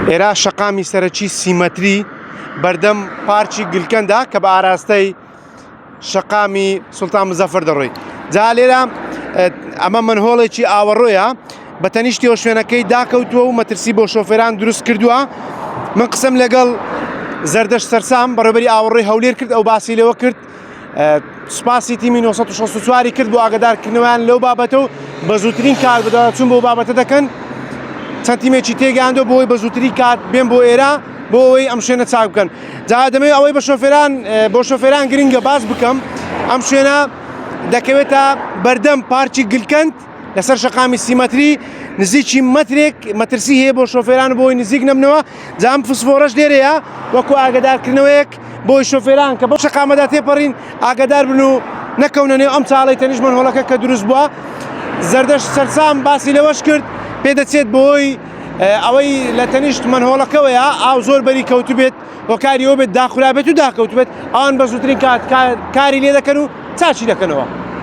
ئێرە شەقامی سەرەکی سیمەتری بەردەم پارکی گلکەندا کە بە ئاراستەی شەقامی سوڵتان مزەفەر دەڕۆی. جا لێرە ئەمە منهۆڵێکی ئاوەڕۆیە بە تەنیشتی ئەو شوێنەکەی داکەوتووە و مەترسی بۆ شۆفێران دروست کردووە. من قسەم لەگەڵ زەردەش سەرسام بەڕێوەبەری ئاوەڕۆی هەولێر کرد، ئەو باسی لەوە کرد، سوپاسی تیمی 964 کرد بۆ ئاگادارکردنەوەیان لەو بابەتە و بە زووترین کار بەدەوامچوون بۆ بابەتە دەکەن. چەند تیمێکی تێگەیاندۆ بۆ ئەوەی بە زووتری کات بێن بۆ ئێرە بۆ ئەوەی ئەم شوێنە چاک بکەن. جا دەمەوێت ئەوەی بۆ شۆفێران گرنگە باس بکەم، ئەم شوێنە دەکەوێتە بەردەم پارکی گلکەند لەسەر شەقامی سیمەتری، نزیکی مەترسی هەیە بۆ شۆفێران بۆی نزیک نەبنەوە. جا ئەم فسفۆرەش لێرەیە وەکو ئاگادارکردنەوەیەک بۆی شۆفێران کە بۆ شەقامەدا تێپەڕین ئاگادار بن و نەکەونە نێو ئەم چاڵی تەنیشت منهۆڵەکە کە دروست بووە. زەردەش سەرسام باسی لەوەش کرد، پێدەچێت بۆی ئەوەی لە تەنیشت منهۆڵەکەوەیە ئاو زۆر بەری کەوتو بێت وەکاریەوە بێت داخورا بێت و داکەوت بێت، ئەوان بە زووترین کاری لێ دەکەن و چاچی دەکەنەوە.